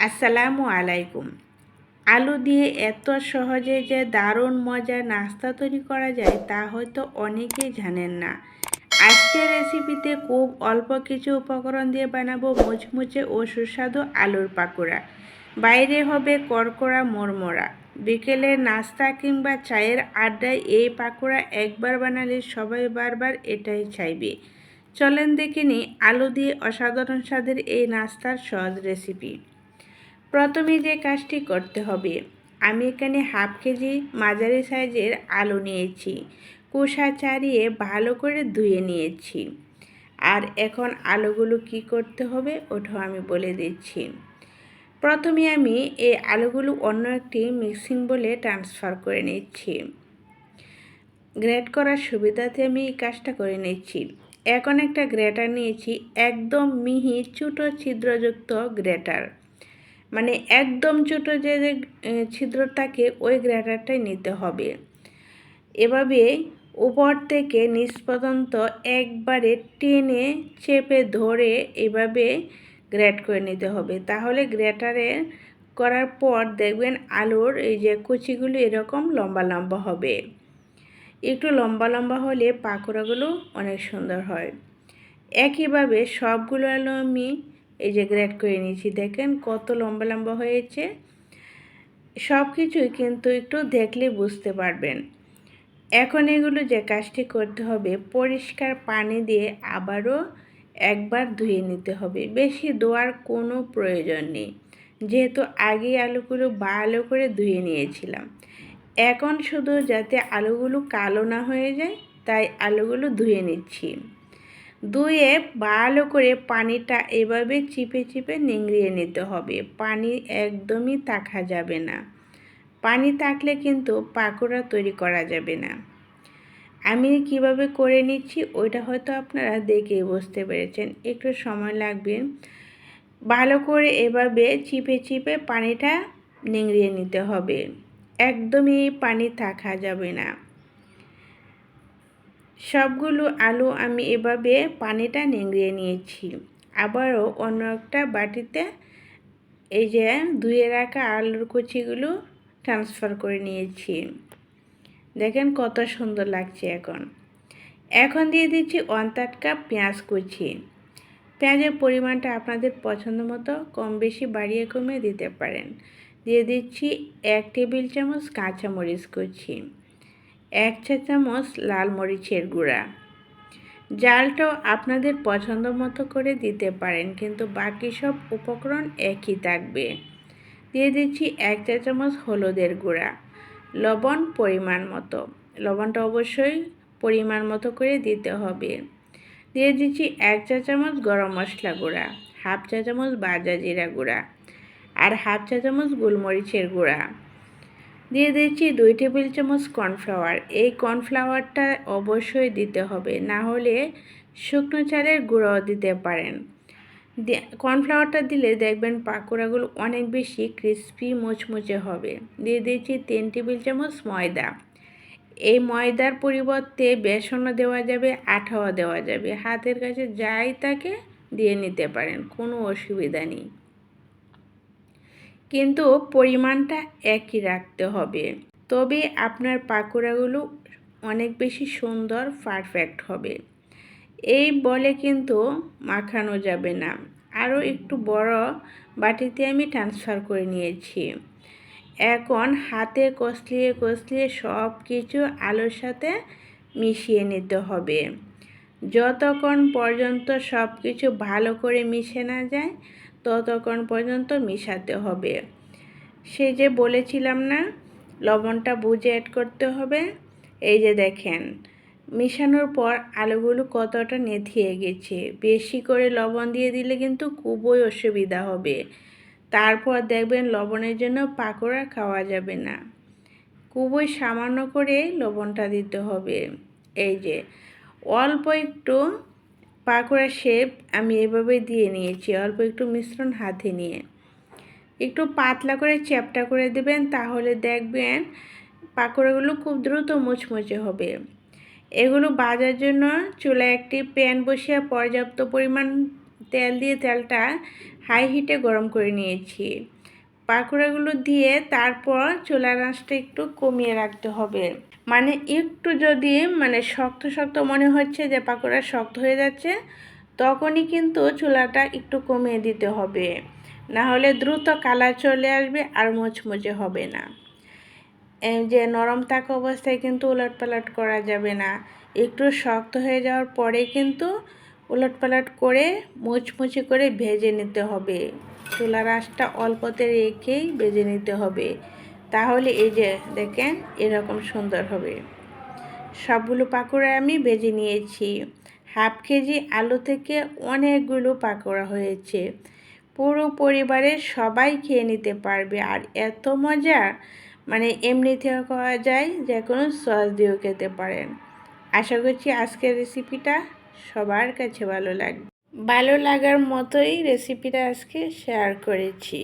আসসালামু আলাইকুম। আলু দিয়ে এত সহজে যে দারুণ মজার নাস্তা তৈরি করা যায় তা হয়তো অনেকেই জানেন না। আজকের রেসিপিতে খুব অল্প কিছু উপকরণ দিয়ে বানাবো মুচমুচে ও সুস্বাদু আলুর পাকোড়া। বাইরে হবে কড়কড়া মরমরা। বিকেলের নাস্তা কিংবা চায়ের আড্ডায় এই পাকোড়া একবার বানালে সবাই বারবার এটাই চাইবে। চলেন দেখে নিই আলু দিয়ে অসাধারণ স্বাদের এই নাস্তার সহজ রেসিপি। প্রথমে যে কাজটি করতে হবে, আমি এখানে হাফ কেজি মাঝারি সাইজের আলু নিয়েছি। খোসা ছাড়িয়ে ভালো করে ধুয়ে নিয়েছি। আর এখন আলুগুলো কি করতে হবে ওটাও আমি বলে দিচ্ছি। প্রথমে আমি এই আলুগুলো অন্য একটি মিক্সিং বোলে ট্রান্সফার করে নিচ্ছি। গ্রেট করার সুবিধাতে আমি এই কাজটা করে নিচ্ছি। এখন একটা গ্রেটার নিয়েছি, একদম মিহি ছোটো ছিদ্রযুক্ত গ্রেটার, মানে একদম ছোটো যে ছিদ্র থাকে ওই গ্রেটারটাই নিতে হবে। এভাবে উপর থেকে নিচ পর্যন্ত একবারে টেনে চেপে ধরে এভাবে গ্রেট করে নিতে হবে। তাহলে গ্রেটারে করার পর দেখবেন আলুর এই যে কুচিগুলো এরকম লম্বা লম্বা হবে। একটু লম্বা লম্বা হলে পাকোড়াগুলো অনেক সুন্দর হয়। একইভাবে সবগুলো আলু আমি এই যে গ্রেট করে নিয়েছি, দেখেন কত লম্বা লম্বা হয়েছে। সব কিছুই কিন্তু একটু দেখলে বুঝতে পারবেন। এখন এগুলো যে কাজটি করতে হবে, পরিষ্কার পানি দিয়ে আবারও একবার ধুয়ে নিতে হবে। বেশি ধোয়ার কোনো প্রয়োজন নেই, যেহেতু আগে আলুগুলো ভালো করে ধুয়ে নিয়েছিলাম। এখন শুধু যাতে আলুগুলো কালো না হয়ে যায় তাই আলুগুলো ধুয়ে নিচ্ছি। ধুয়ে ভালো করে পানিটা এভাবে চিপে চিপে নিংড়িয়ে নিতে হবে। পানি একদমই থাকা যাবে না। পানি থাকলে কিন্তু পাকোড়া তৈরি করা যাবে না। আমি কিভাবে করে নিচ্ছি ওইটা হয়তো আপনারা দেখেই বুঝতে পেরেছেন, একটু সময় লাগবে। ভালো করে এভাবে চিপে চিপে পানিটা নিংড়িয়ে নিতে হবে, একদমই পানি থাকা যাবে না। সবগুলো আলু আমি এভাবে পানিটা নিংড়িয়ে নিয়েছি। আবারও অন্য একটা বাটিতে এই যে ধুয়ে রাখা আলুর কুচিগুলো ট্রান্সফার করে নিয়েছি। দেখেন কত সুন্দর লাগছে। এখন দিয়ে দিচ্ছি 1/3 কাপ পেঁয়াজ কুচি। পেঁয়াজের পরিমাণটা আপনাদের পছন্দ মতো কম বেশি বাড়িয়ে কমিয়ে দিতে পারেন। দিয়ে দিচ্ছি 1 টেবিল চামচ কাঁচামরিচ কুচি, 1 চা চামচ লাল মরিচের গুঁড়া। জালটাও আপনাদের পছন্দ মতো করে দিতে পারেন, কিন্তু বাকি সব উপকরণ একই থাকবে। দিয়ে দিচ্ছি 1 চা চামচ হলুদের গুঁড়া, লবণ পরিমাণ মতো। লবণটা অবশ্যই পরিমাণ মতো করে দিতে হবে। দিয়ে দিচ্ছি 1 চা চামচ গরম মশলা গুঁড়া, হাফ চা চামচ ভাজা জিরা গুঁড়া আর হাফ চা চামচ গোলমরিচের গুঁড়া। দিয়ে দিচ্ছি 2 টেবিল চামচ কর্নফ্লাওয়ার। এই কর্নফ্লাওয়ারটা অবশ্যই দিতে হবে, না হলে শুকনো চালের গুঁড়াও দিতে পারেন। কর্নফ্লাওয়ারটা দিলে দেখবেন পাকোড়াগুলো অনেক বেশি ক্রিস্পি মুচমুচে হবে। দিয়ে দিচ্ছি 3 টেবিল চামচ ময়দা। এই ময়দার পরিবর্তে বেসনও দেওয়া যাবে, আটাও দেওয়া যাবে। হাতের কাছে যাই তাকে দিয়ে নিতে পারেন, কোনো অসুবিধা নেই, কিন্তু পরিমাণটা একই রাখতে হবে। তবে আপনার পাকোড়াগুলো অনেক বেশি সুন্দর পারফেক্ট হবে। এই বলে কিন্তু মাখানো যাবে না। আরও একটু বড় বাটিতে আমি ট্রান্সফার করে নিয়েছি। এখন হাতে কষলিয়ে কষলিয়ে সব কিছু আলুর সাথে মিশিয়ে নিতে হবে। যতক্ষণ পর্যন্ত সব কিছু ভালো করে মিশে না যায় ততক্ষণ পর্যন্ত মিশাতে হবে। সে যে বলেছিলাম না, লবণটা বুঝে অ্যাড করতে হবে। এই যে দেখেন মিশানোর পর আলুগুলো কতটা নেতিয়ে গেছে। বেশি করে লবণ দিয়ে দিলে কিন্তু খুবই অসুবিধা হবে। তারপর দেখবেন লবণের জন্য পাকোড়া খাওয়া যাবে না। খুবই সামান্য করে লবণটা দিতে হবে। এই যে অল্প একটু পাকোড়া শেপ আমি এভাবে দিয়ে নিয়েছি, অল্প একটু মিশ্রণ হাতে নিয়ে একটু পাতলা করে চ্যাপটা করে দেবেন, তাহলে দেখবেন পাকোড়াগুলো খুব দ্রুত মুচমুচে হবে। এগুলো ভাজার জন্য চুলায় একটি প্যান বসিয়ে পর্যাপ্ত পরিমাণ তেল দিয়ে তেলটা হাই হিটে গরম করে নিয়েছি। পাকোড়াগুলো দিয়ে তারপর চুলার আঁচটা একটু কমিয়ে রাখতে হবে। মানে একটু যদি শক্ত শক্ত মনে হচ্ছে যে পাকোড়া শক্ত হয়ে যাচ্ছে, তখনই কিন্তু চুলাটা একটু কমিয়ে দিতে হবে, না হলে দ্রুত কালার চলে আসবে আর মুচমুচে হবে না। এই যে নরম থাকা অবস্থায় কিন্তু উলটপালট করা যাবে না, একটু শক্ত হয়ে যাওয়ার পরে কিন্তু উলটপালট করে মুচমুচে করে ভেজে নিতে হবে। চুলার আঁচটা অল্পতে রেখেই ভেজে নিতে হবে, তাহলে এই যে দেখেন এরকম সুন্দর হবে। সবগুলো পাকোড়া আমি ভেজে নিয়েছি। হাফ কেজি আলু থেকে অনেকগুলো পাকোড়া হয়েছে। পুরো পরিবারের সবাই খেয়ে নিতে পারবে, আর এত মজা এমনিতেও খাওয়া যায়, যে কোনো সস দিয়েও খেতে পারেন। আশা করছি আজকের রেসিপিটা সবার কাছে ভালো লাগবে। ভালো লাগার মতোই রেসিপিটা আজকে শেয়ার করেছি।